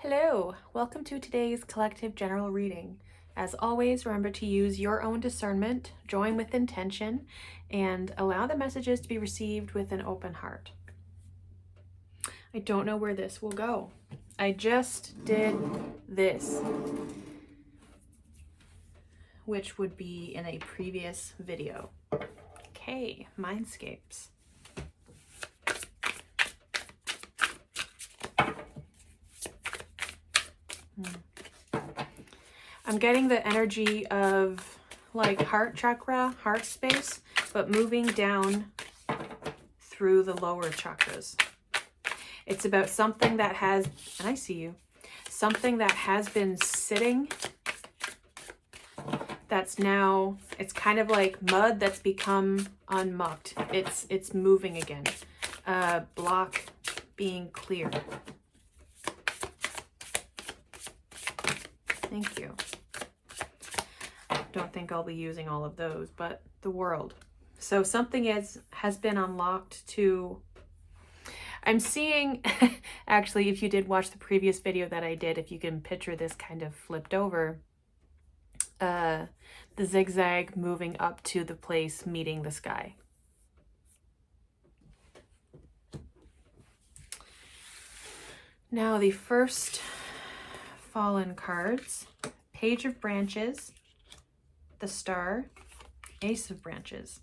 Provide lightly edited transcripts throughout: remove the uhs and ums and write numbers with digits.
Hello, welcome to today's collective general reading. As always, remember to use your own discernment, join with intention, and allow the messages to be received with an open heart. I don't know where this will go. I just did this, which would be in a previous video. Okay, mindscapes. I'm getting the energy of like heart chakra, heart space, but moving down through the lower chakras. It's about something that has, and I see you, something that has been sitting that's now, it's kind of like mud that's become unmucked. It's moving again. Block being cleared. Thank you. Don't think I'll be using all of those, but the world. So something has been unlocked to, I'm seeing, actually, if you did watch the previous video that I did, if you can picture this kind of flipped over, the zigzag moving up to the place meeting the sky. Now the first fallen cards, Page of Branches, the Star, Ace of Branches.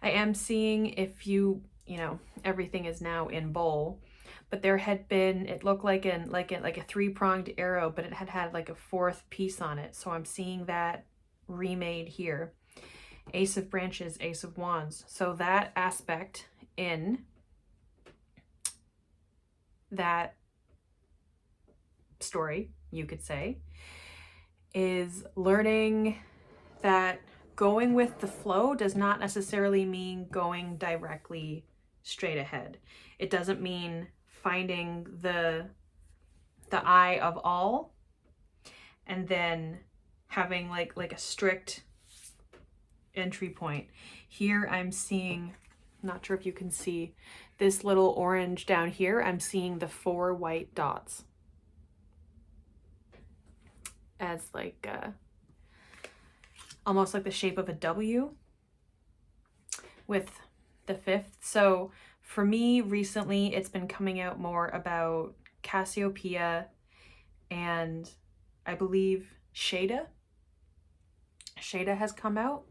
I am seeing if you know, everything is now in bowl, but there had been, it looked like a three-pronged arrow, but it had like a fourth piece on it. So I'm seeing that remade here. Ace of Branches, Ace of Wands. So that aspect in that story, you could say, is learning that going with the flow does not necessarily mean going directly straight ahead. It doesn't mean finding the eye of all and then having like a strict entry point. Here I'm seeing, not sure if you can see this little orange down here, I'm seeing the 4 white dots as like almost like the shape of a W with the 5th. So for me recently, it's been coming out more about Cassiopeia and I believe Shada. Shada has come out.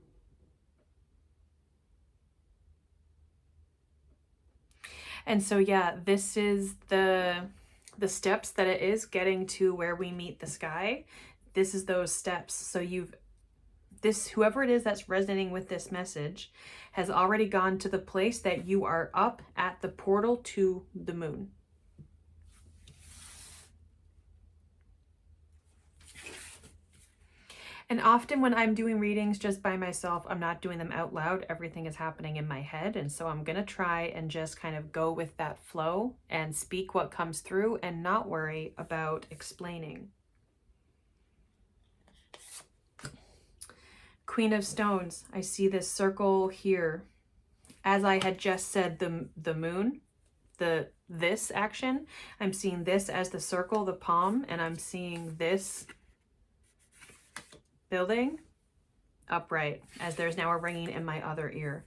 And so yeah, this is the steps that it is getting to where we meet the sky. This is those steps. So whoever it is that's resonating with this message has already gone to the place that you are up at the portal to the moon. And often when I'm doing readings just by myself, I'm not doing them out loud. Everything is happening in my head. And so I'm going to try and just kind of go with that flow and speak what comes through and not worry about explaining. Queen of Stones, I see this circle here. As I had just said, the moon, this action, I'm seeing this as the circle, the palm, and I'm seeing this building upright as there's now a ringing in my other ear.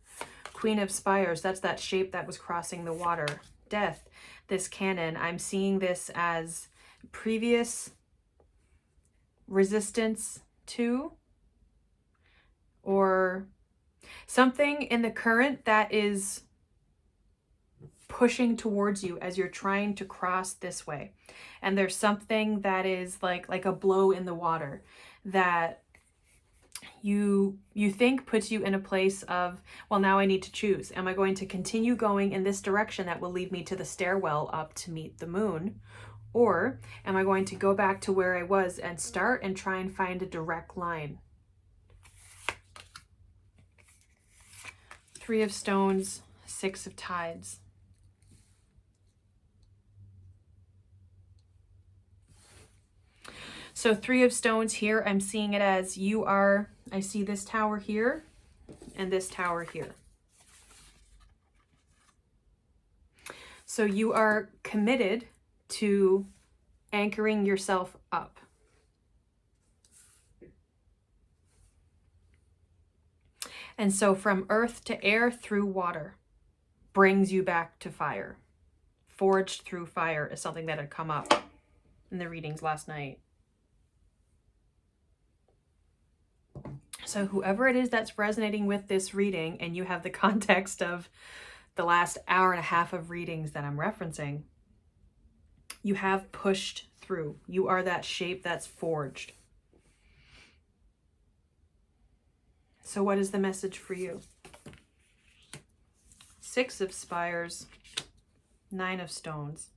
Queen of Spires, that's that shape that was crossing the water. Death, this cannon, I'm seeing this as previous resistance to, or something in the current that is pushing towards you as you're trying to cross this way. And there's something that is like a blow in the water that you think puts you in a place of, well, now I need to choose. Am I going to continue going in this direction that will lead me to the stairwell up to meet the moon? Or am I going to go back to where I was and start and try and find a direct line? 3 of Stones, 6 of Tides. So 3 of Stones here, I'm seeing it as you are, I see this tower here. and this tower here. So you are committed to anchoring yourself up. And so from earth to air through water brings you back to fire. Forged through fire is something that had come up in the readings last night. So whoever it is that's resonating with this reading, and you have the context of the last hour and a half of readings that I'm referencing, you have pushed through. You are that shape that's forged. So what is the message for you? 6 of Spires, 9 of Stones.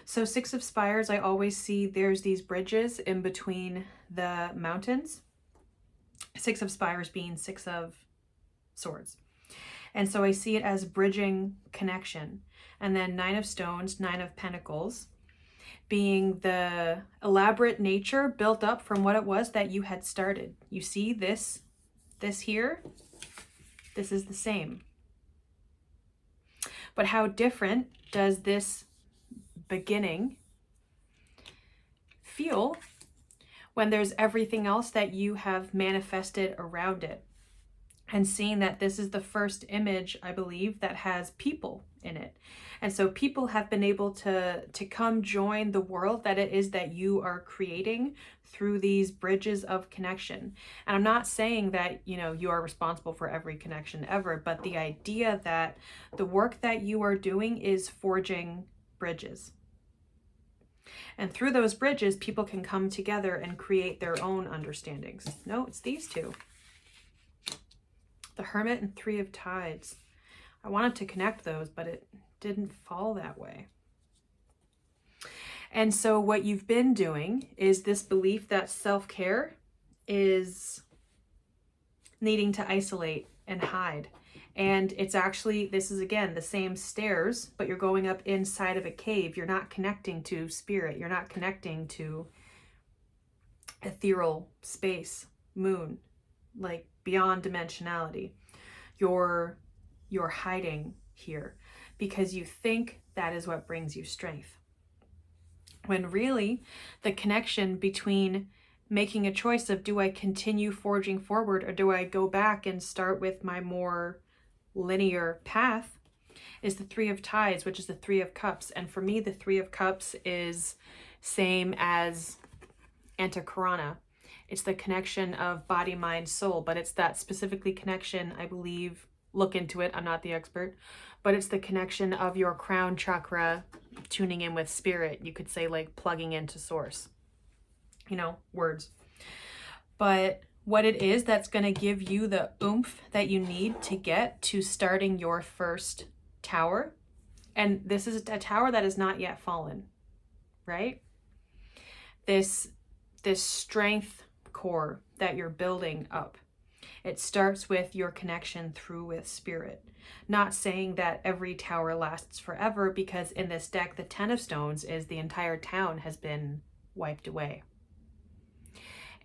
So 6 of Spires, I always see there's these bridges in between the mountains. 6 of Spires being 6 of Swords. And so I see it as bridging connection. And then 9 of Stones, 9 of Pentacles, being the elaborate nature built up from what it was that you had started. You see this here, this is the same. But how different does this beginning feel when there's everything else that you have manifested around it? And seeing that this is the first image, I believe, that has people in it. And so people have been able to come join the world that it is that you are creating through these bridges of connection. And I'm not saying that, you know, you are responsible for every connection ever, but the idea that the work that you are doing is forging bridges. And through those bridges, people can come together and create their own understandings. No, it's these two. The Hermit and 3 of Tides. I wanted to connect those, but it didn't fall that way. And so what you've been doing is this belief that self-care is needing to isolate and hide. And it's actually, this is again the same stairs, but you're going up inside of a cave. You're not connecting to spirit. You're not connecting to ethereal space, moon, like beyond dimensionality. You're hiding here because you think that is what brings you strength. When really the connection between making a choice of, do I continue forging forward or do I go back and start with my more linear path, is the 3 of Tides, which is the 3 of Cups. And for me, the 3 of Cups is same as Antakarana. It's the connection of body, mind, soul, but it's that specifically connection, I believe, look into it, I'm not the expert, but it's the connection of your crown chakra tuning in with spirit. You could say like plugging into source, you know, words. But what it is that's going to give you the oomph that you need to get to starting your first tower. And this is a tower that is not yet fallen, right? This strength core that you're building up. It starts with your connection through with spirit. Not saying that every tower lasts forever, because in this deck, the 10 of Stones is the entire town has been wiped away.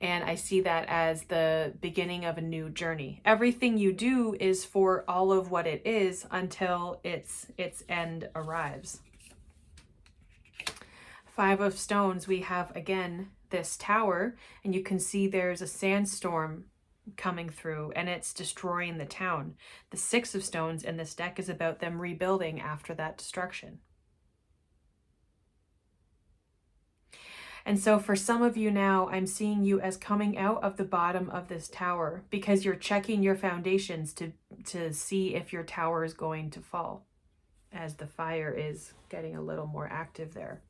And I see that as the beginning of a new journey. Everything you do is for all of what it is until its end arrives. 5 of Stones, we have again this tower, and you can see there's a sandstorm coming through and it's destroying the town. The 6 of Stones in this deck is about them rebuilding after that destruction. And so for some of you now, I'm seeing you as coming out of the bottom of this tower because you're checking your foundations to see if your tower is going to fall, as the fire is getting a little more active there.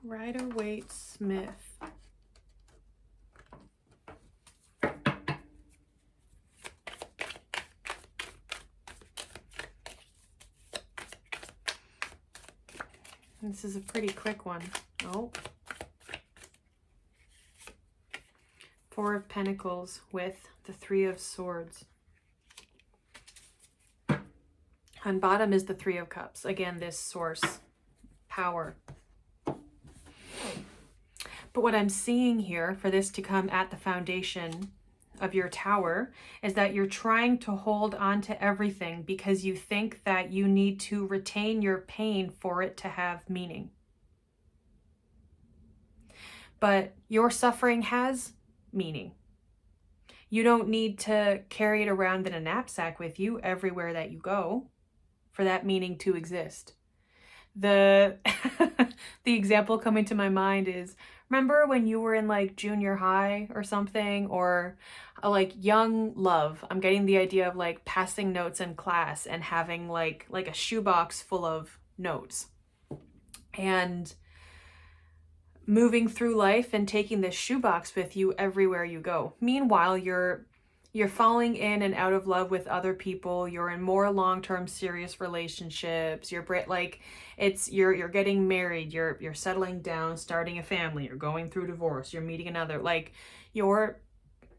Rider-Waite-Smith. This is a pretty quick one. Oh. 4 of Pentacles with the 3 of Swords. On bottom is the 3 of Cups. Again, this source, power. But what I'm seeing here, for this to come at the foundation of your tower, is that you're trying to hold on to everything because you think that you need to retain your pain for it to have meaning. But your suffering has meaning. You don't need to carry it around in a knapsack with you everywhere that you go for that meaning to exist. The the example coming to my mind is, remember when you were in like junior high or something, or like young love? I'm getting the idea of like passing notes in class and having like a shoebox full of notes and moving through life and taking this shoebox with you everywhere you go. Meanwhile, you're falling in and out of love with other people. You're in more long-term serious relationships. You're getting married. You're settling down, starting a family. You're going through divorce. You're meeting another. Like your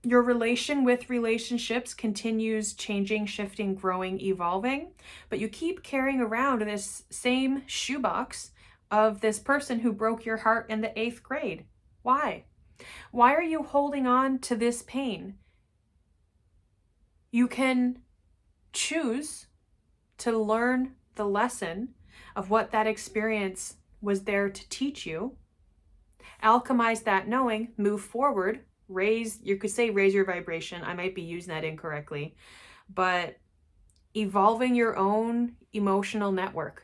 relation with relationships continues changing, shifting, growing, evolving, but you keep carrying around this same shoebox of this person who broke your heart in the 8th grade. Why? Why are you holding on to this pain? You can choose to learn the lesson of what that experience was there to teach you, alchemize that knowing, move forward, you could say raise your vibration. I might be using that incorrectly, but evolving your own emotional network.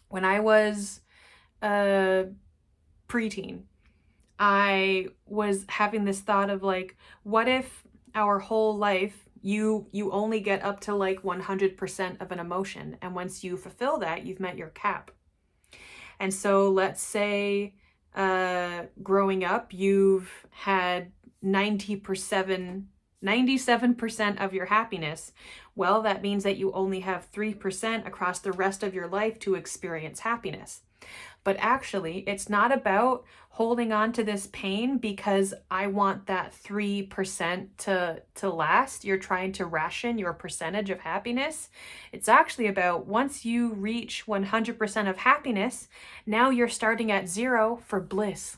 When I was a preteen, I was having this thought of like, what if our whole life you only get up to like 100% of an emotion, and once you fulfill that, you've met your cap. And so let's say growing up, you've had 97% of your happiness. Well, that means that you only have 3% across the rest of your life to experience happiness. But actually, it's not about holding on to this pain because I want that 3% to last. You're trying to ration your percentage of happiness. It's actually about once you reach 100% of happiness, now you're starting at 0 for bliss.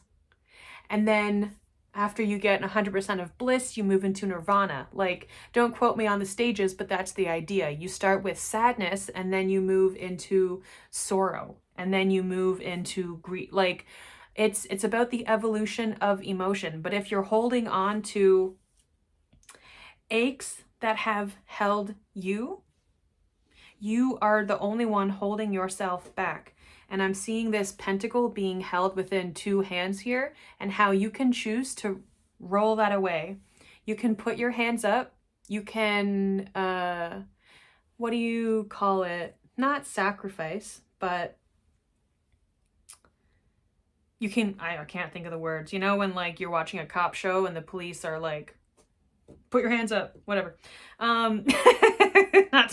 And then after you get 100% of bliss, you move into nirvana. Like, don't quote me on the stages, but that's the idea. You start with sadness and then you move into sorrow. And then you move into grief. Like, it's about the evolution of emotion. But if you're holding on to aches that have held you, you are the only one holding yourself back. And I'm seeing this pentacle being held within 2 hands here, and how you can choose to roll that away. You can put your hands up. You can, what do you call it? Not sacrifice, but you can, I can't think of the words. You know, when like you're watching a cop show and the police are like, put your hands up, whatever. Not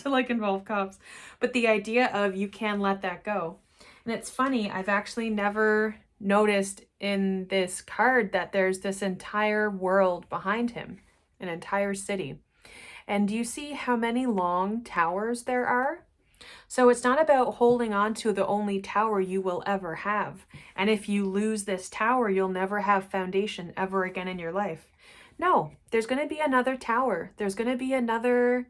to like involve cops, but the idea of you can let that go. And it's funny, I've actually never noticed in this card that there's this entire world behind him, an entire city. And do you see how many long towers there are? So it's not about holding on to the only tower you will ever have. And if you lose this tower, you'll never have foundation ever again in your life. No, there's going to be another tower. There's going to be another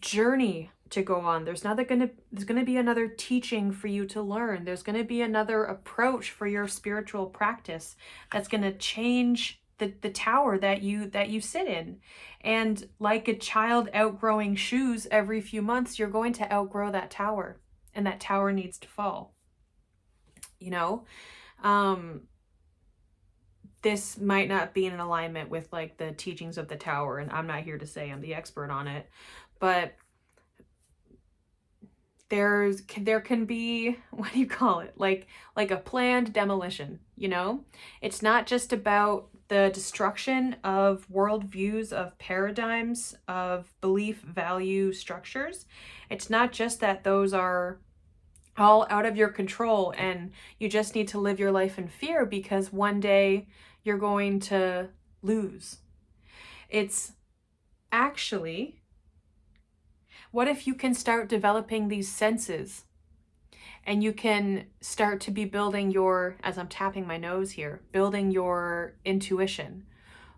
journey to go on. There's going to be another teaching for you to learn. There's going to be another approach for your spiritual practice that's going to change the tower that you sit in. And like a child outgrowing shoes every few months, you're going to outgrow that tower, and that tower needs to fall. You know, this might not be in alignment with like the teachings of the tower, and I'm not here to say I'm the expert on it, but there can be, what do you call it? Like a planned demolition, you know? It's not just about the destruction of worldviews, of paradigms, of belief value structures. It's not just that those are all out of your control and you just need to live your life in fear because one day you're going to lose. It's actually, what if you can start developing these senses And you can start to be building your, as I'm tapping my nose here, building your intuition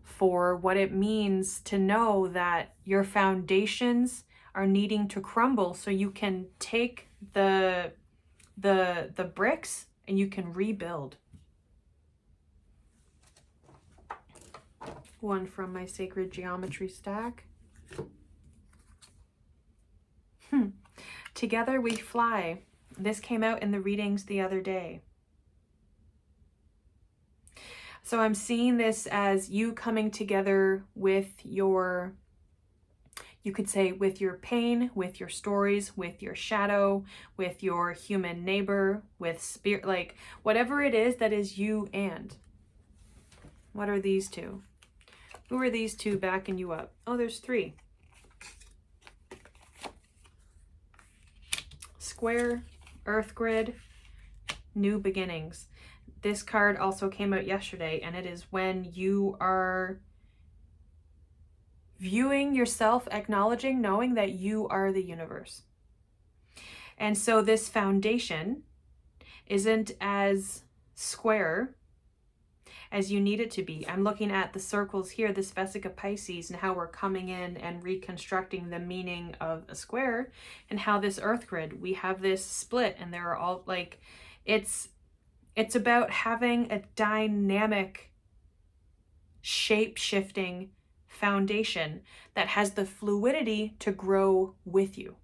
for what it means to know that your foundations are needing to crumble so you can take the bricks and you can rebuild. One from my sacred geometry stack. Together we fly. This came out in the readings the other day. So I'm seeing this as you coming together with your, you could say with your pain, with your stories, with your shadow, with your human neighbor, with spirit, like whatever it is that is you and. What are these two? Who are these two backing you up? Oh, there's three. Square, Earth Grid, New Beginnings. This card also came out yesterday, and it is when you are viewing yourself, acknowledging, knowing that you are the universe. And so this foundation isn't as square as you need it to be. I'm looking at the circles here, this Vesica Pisces, and how we're coming in and reconstructing the meaning of a square, and how this Earth Grid, we have this split, and there are all like, it's about having a dynamic, shape-shifting foundation that has the fluidity to grow with you.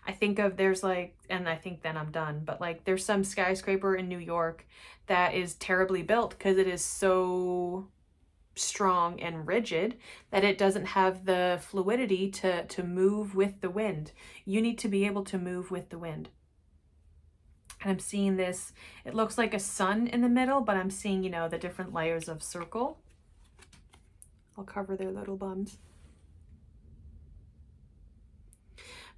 I think of, there's like, and I think then I'm done, but like there's some skyscraper in New York that is terribly built because it is so strong and rigid that it doesn't have the fluidity to move with the wind. You need to be able to move with the wind. And I'm seeing this, it looks like a sun in the middle, but I'm seeing, you know, the different layers of circle. I'll cover their little bums.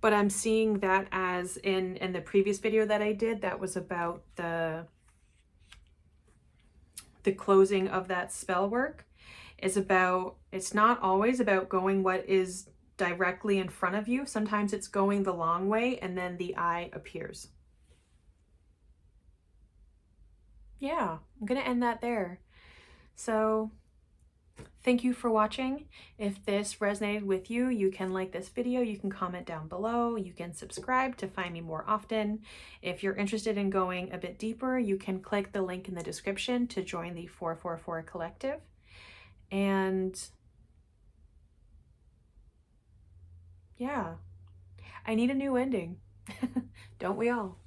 But I'm seeing that as in the previous video that I did, that was about the closing of that spell work, is about, it's not always about going what is directly in front of you. Sometimes it's going the long way and then the eye appears. Yeah, I'm gonna end that there. So thank you for watching. If this resonated with you, you can like this video, you can comment down below, you can subscribe to find me more often. If you're interested in going a bit deeper, you can click the link in the description to join the 444 Collective. And yeah, I need a new ending. Don't we all?